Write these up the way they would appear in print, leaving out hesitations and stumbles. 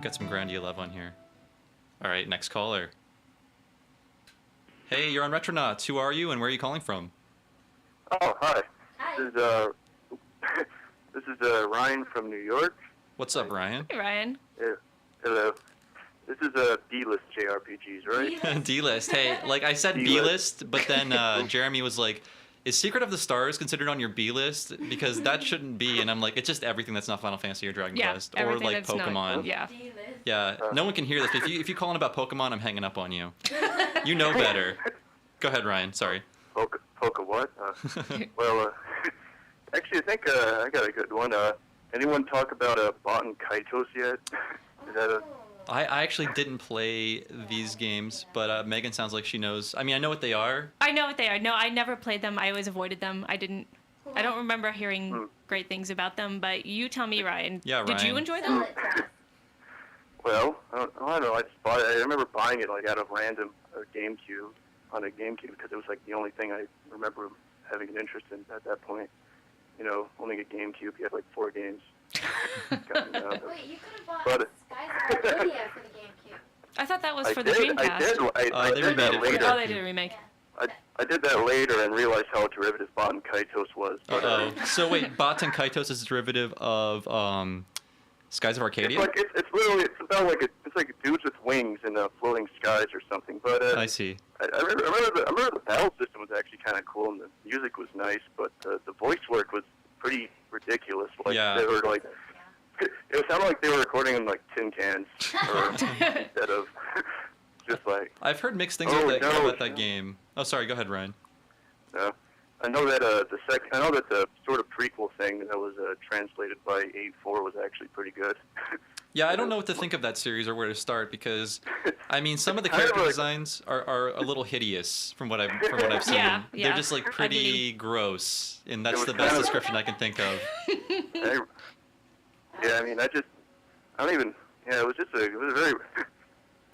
Got some Grandia love on here. All right, next caller. Hey, you're on Retronauts. Who are you and where are you calling from? Oh, hi. Hi. This is Ryan from New York. What's up, Ryan? Hey, Ryan. Hello. This is D-list JRPGs, right? D-list. D-list. Hey, like I said B-list, but then Jeremy was like, is Secret of the Stars considered on your B-list? Because that shouldn't be. And I'm like, it's just everything that's not Final Fantasy or Dragon Quest. Or everything like that's Pokemon. Not, yeah. Yeah, no one can hear this. But if you call in about Pokemon, I'm hanging up on you. You know better. Go ahead, Ryan. Sorry. Poke what? Well, actually, I think I got a good one. Anyone talk about Baten Kaitos yet? Is that a... I actually didn't play these games, but Megan sounds like she knows. I mean, I know what they are. I know what they are. No, I never played them. I always avoided them. I don't remember hearing great things about them, but you tell me, Ryan. Yeah, Ryan. Did you enjoy them? Well, I don't know. I just bought it. I remember buying it like out of random GameCube on a GameCube because it was like the only thing I remember having an interest in at that point. You know, owning a GameCube, you had like 4 games. Wait, you could have bought Skies of Arcadia for the GameCube. I thought that was for the Dreamcast. I they did that remade it. later. Oh, they did a remake. I did that later and realized how derivative Baten Kaitos was. Uh-oh. So wait, Baten Kaitos is a derivative of Skies of Arcadia? It's literally about like it's like dudes with wings in floating skies or something. But I see. I remember the battle system was actually kind of cool and the music was nice, but the voice work was pretty ridiculous. Like they were like, it sounded like they were recording in like tin cans instead of just like. I've heard mixed things about that game. Oh, sorry. Go ahead, Ryan. I know that the sort of prequel thing that was translated by 8-4 was actually pretty good. Yeah, I don't know what to think of that series or where to start because, I mean, some of the character designs are a little hideous from what I've seen. Yeah. They're just like pretty gross, and that's the best description I can think of. Yeah, I mean, it was very.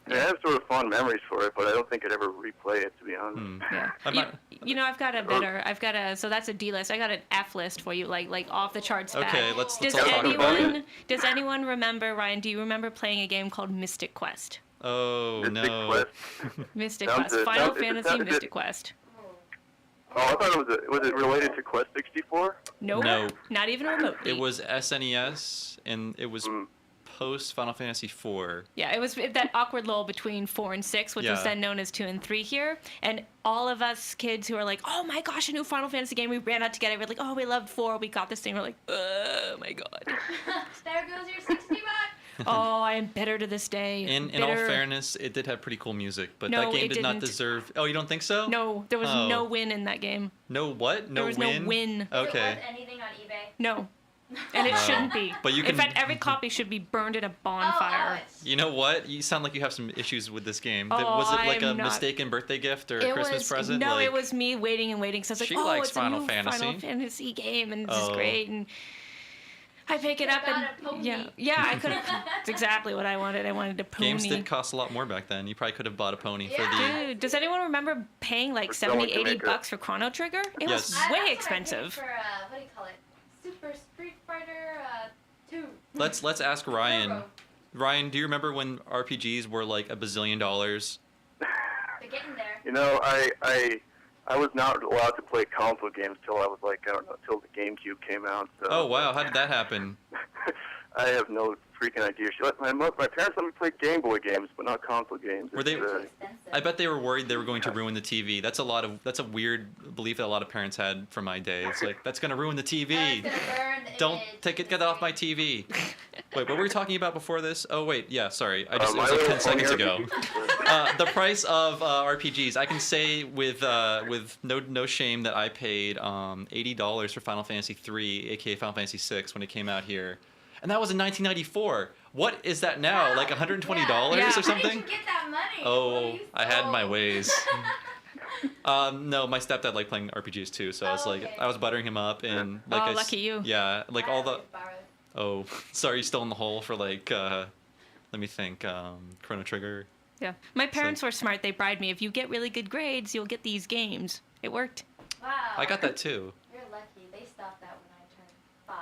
I have sort of fond memories for it, but I don't think I'd ever replay it, to be honest. Yeah. So that's a D list. I got an F list for you, like off the charts bad. Okay, let's does all talk about it. Does anyone remember, Ryan, do you remember playing a game called Mystic Quest? Oh, no. Quest. Mystic Quest. Final Fantasy Mystic Quest. Oh, I thought was it related to Quest 64? Nope. No. Not even remotely. It was SNES, and it was post Final Fantasy 4. Yeah, it was that awkward lull between 4 and 6, which was then known as 2 and 3 here. And all of us kids who are like, oh my gosh, a new Final Fantasy game, we ran out to get it. We're like, oh, we loved 4. We got this thing. We're like, oh my god. There goes your 60 bucks. Oh, I am bitter to this day. In all fairness, it did have pretty cool music, but that game did not deserve. Oh, you don't think so? No, there was no win in that game. No what? No there was win? no win. Okay. Was anything on eBay? No. And it shouldn't be. But you can... In fact, every copy should be burned in a bonfire. You know what? You sound like you have some issues with this game. Oh, was it like a mistaken birthday gift or a Christmas present? No, it was me waiting and waiting. So I was like, oh, likes it's a Final new Fantasy. Final Fantasy game, and this is great. And I pick it up and I could have. It's exactly what I wanted. I wanted a pony. Games did cost a lot more back then. You probably could have bought a pony for the. Dude, does anyone remember paying like 70, 80 bucks for Chrono Trigger? It was way expensive. For what do you call it? Super Street Fighter 2. Let's ask Ryan. Ryan, do you remember when RPGs were like $1 bazillion? They're getting there. You know, I was not allowed to play console games till I was like, I don't know, till the GameCube came out. So. Oh wow, how did that happen? I have no freaking idea. My parents let me play Game Boy games, but not console games. Were they? I bet they were worried they were going to ruin the TV. That's a weird belief that a lot of parents had from my day. It's like that's gonna ruin the TV. Don't get that off my TV. Wait, what were we talking about before this? Oh wait, yeah, sorry. It was like 10 seconds ago. The price of RPGs. I can say with no shame that I paid $80 for Final Fantasy 3, aka Final Fantasy 6, when it came out here. And that was in 1994. What is that now? Like $120 or something? How did you get that money? Oh, I had my ways. No, my stepdad liked playing RPGs too, so I was like, I was buttering him up, and like, lucky you. Yeah, like all the. Oh, sorry, you still in the hole for like, let me think, Chrono Trigger. Yeah, my parents were smart. They bribed me. If you get really good grades, you'll get these games. It worked. Wow. I got that too. You're lucky. They stopped that when I turned 5.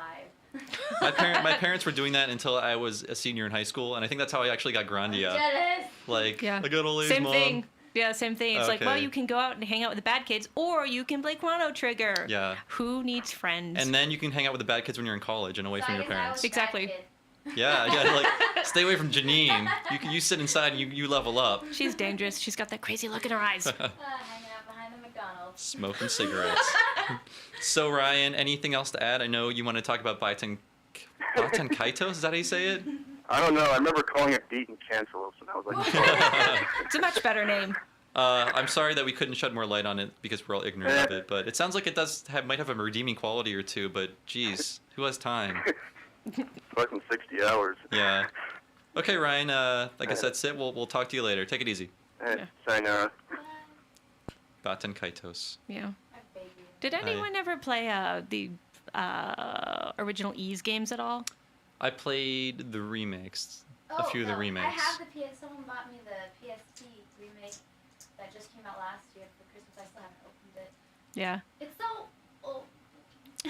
My parents were doing that until I was a senior in high school, and I think that's how I actually got Grandia. Jealous. Like, Yeah. I got a lazy Same mom. thing. Yeah, same thing. It's like, well, Okay. you can go out and hang out with the bad kids, or you can play Chrono Trigger. Yeah. Who needs friends? And then you can hang out with the bad kids when you're in college and away So from I your guess I parents. was the Exactly. bad kid. Yeah, like stay away from Janine. You sit inside and you level up. She's dangerous. She's got that crazy look in her eyes. Hanging out behind the McDonald's. Smoking cigarettes. So Ryan, anything else to add? I know you want to talk about Baten Kaitos. Is that how you say it? I don't know. I remember calling it Beaten Cancelos, and I was like, It's a much better name. I'm sorry that we couldn't shed more light on it because we're all ignorant of it, but it sounds like it might have a redeeming quality or two. But geez, who has time? fucking 60 hours. Yeah. Okay, Ryan. I guess that's it. We'll talk to you later. Take it easy. Eh, sayonara. Baten Kaitos. Yeah. I beg you. Did anyone ever play the original Ys games at all? I played the remakes. A Oh, few of the no, remakes. I have the PS. Someone bought me the PSP remake that just came out last year for Christmas. I still haven't opened it. Yeah. It's so old.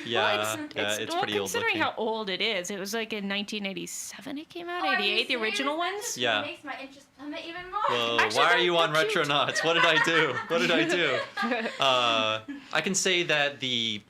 Yeah, it's well, pretty old considering looking. how old it is. It was like in 1987 it came out, Oh, are you 88, the original serious? That ones. just Yeah. makes my interest plummet even more. Whoa, Actually, why are they're- you on they're cute. Retronauts? What did I do? What did I do? I can say that the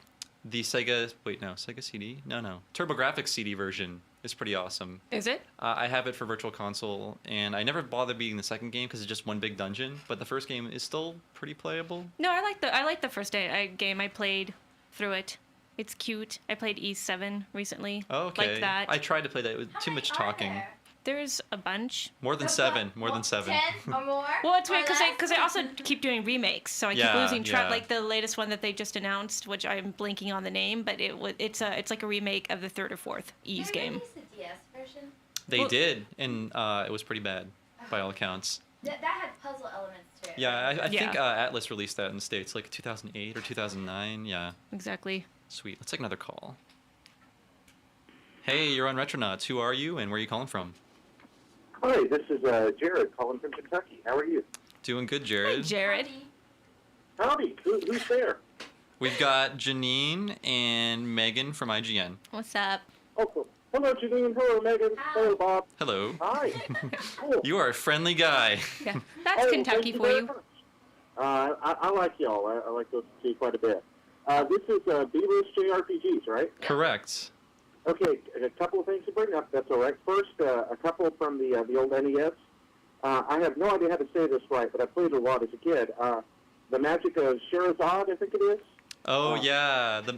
Sega CD? No. TurboGrafx CD version is pretty awesome. Is it? I have it for Virtual Console, and I never bothered beating the second game because it's just one big dungeon. But the first game is still pretty playable. No, I like the first game. I played through it. It's cute. I played E7 recently. Oh, okay. Like that. I tried to play that. It was How too many much are talking. there? There's a bunch. More than seven. More than seven. 10 or more? Well, it's weird Or because I less? also keep doing remakes, so I keep Yeah, losing track. yeah. Like the latest one that they just announced, which I'm blanking on the name, but it's like a remake of the third or fourth They Ys game. released the DS version. They Well- did, and it was pretty bad by all accounts. That had puzzle elements to it. Yeah, I think Yeah. Atlas released that in the States like 2008 or 2009. Yeah, Exactly. sweet. Let's take another call. Hey, you're on Retronauts. Who are you and where are you calling from? Hi, this is Jared calling from Kentucky. How are you? Doing good, Hey, Jared. Jared. Howdy. Who's there? We've got Janine and Megan from IGN. What's up? Oh, cool. Hello, Janine. Hello, Megan. Hi. Hello, Bob. Hello. Hi. Cool. You are a friendly guy. Yeah, that's Oh, Kentucky thank for very you. much. I like y'all. I like those two quite a bit. This is Beaver's JRPGs, right? Correct. Okay, a couple of things to bring up. That's all right. First, a couple from the old NES. I have no idea how to say this right, but I played a lot as a kid. The Magic of Sherazad, I think it is. Oh yeah, the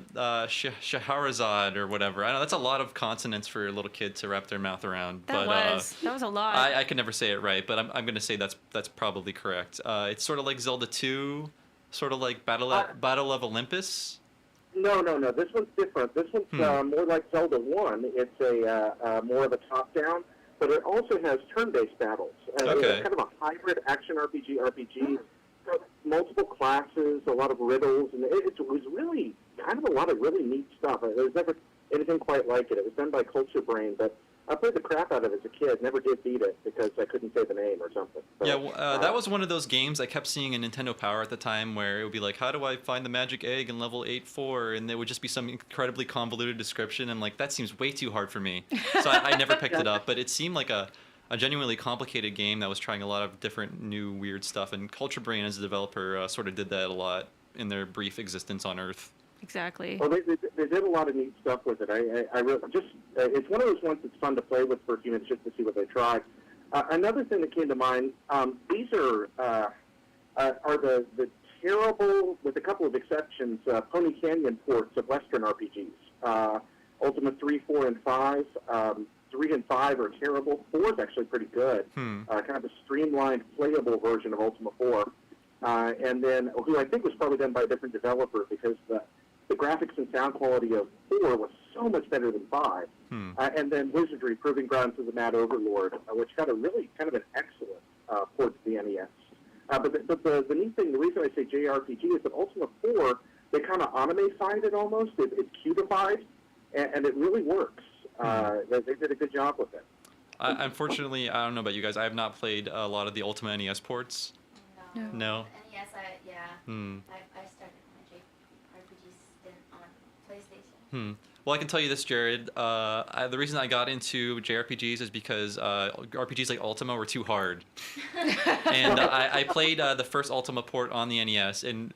Shahrazad or whatever. I know that's a lot of consonants for a little kid to wrap their mouth around. That was a lot. I can never say it right, but I'm going to say that's probably correct. It's sort of like Zelda 2, sort of like Battle of Olympus. No. This one's different. This one's more like Zelda 1. It's a more of a top-down, but it also has turn-based battles. Okay. It's kind of a hybrid action RPG. Multiple classes, a lot of riddles, and it was really kind of a lot of really neat stuff. There's never anything quite like it. It was done by Culture Brain, but I played the crap out of it as a kid. Never did beat it because I couldn't say the name or something. So, Yeah, that was one of those games I kept seeing in Nintendo Power at the time where it would be like, how do I find the magic egg in level 8-4? And there would just be some incredibly convoluted description. And like, that seems way too hard for me. So I never picked it up, but it seemed like a genuinely complicated game that was trying a lot of different new weird stuff. And Culture Brain as a developer sort of did that a lot in their brief existence on Earth. Exactly. Well, they did a lot of neat stuff with it. I really just it's one of those ones that's fun to play with for a few minutes just to see what they try. Another thing that came to mind, these are the terrible, with a couple of exceptions, Pony Canyon ports of Western RPGs. Ultima 3, 4, and 5. 3 and 5 are terrible. 4 is actually pretty good. Kind of a streamlined, playable version of Ultima 4. And then, who I think was probably done by a different developer because the graphics and sound quality of 4 was so much better than 5. And then Wizardry, Proving Grounds of the Mad Overlord, which got a really kind of an excellent port to the NES. But the neat thing, the reason I say JRPG is that Ultima 4, they kind of anime-fied it almost. It's cutified, and it really works. They did a good job with it. Unfortunately, I don't know about you guys. I have not played a lot of the Ultima NES ports. No. NES, I started my JRPG stint on PlayStation. Well, I can tell you this, Jared. The reason I got into JRPGs is because RPGs like Ultima were too hard. And I played the first Ultima port on the NES, and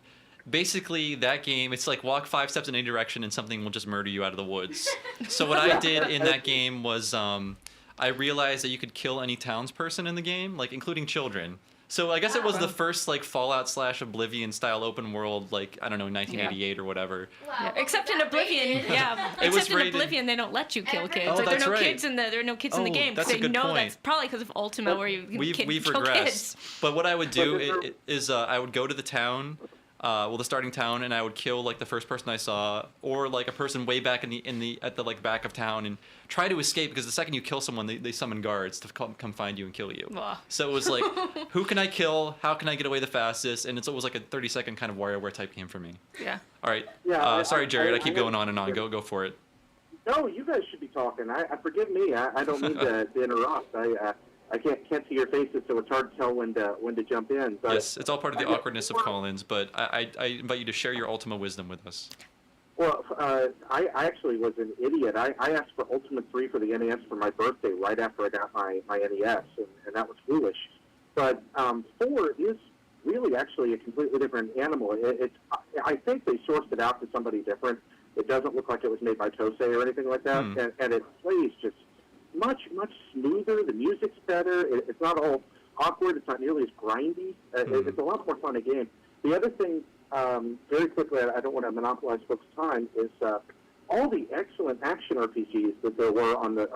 basically that game, it's like walk 5 steps in any direction and something will just murder you out of the woods. So what I did in that game was I realized that you could kill any townsperson in the game, like including children. So I guess it was the first like Fallout / Oblivion style open world, like I don't know, 1988 or whatever. Wow, Yeah, except in Oblivion, It was except in rated- Oblivion, they don't let you kill kids. Oh, like, there that's are no right. kids in the Oh, game. 'Cause that's a they good know point. that's probably because of Ultima, where you We've kill regressed. kids. But what I would do is I would go to the town, the starting town, and I would kill like the first person I saw, or like a person way back at the like back of town, and try to escape, because the second you kill someone, they summon guards to come find you and kill you. Ugh. So it was like, who can I kill? How can I get away the fastest? And it's always like a 30-second kind of WarioWare type game for me. Yeah. All right. Yeah, Sorry, Jared. I keep I- going on and on. Go for it. No, you guys should be talking. I forgive me. I don't mean to interrupt. I can't see your faces, so it's hard to tell when to jump in. But Yes, it's all part of the awkwardness of call-ins, but I invite you to share your Ultima wisdom with us. Well, I actually was an idiot. I asked for Ultimate 3 for the NES for my birthday right after I got my NES, and that was foolish. But 4 is really actually a completely different animal. I think they sourced it out to somebody different. It doesn't look like it was made by Tosei or anything like that, and it plays just much smoother. The music's better. It's not all awkward. It's not nearly as grindy. It's a lot more fun a game. The other thing, very quickly, I don't want to monopolize folks' time, is all the excellent action RPGs that there were on the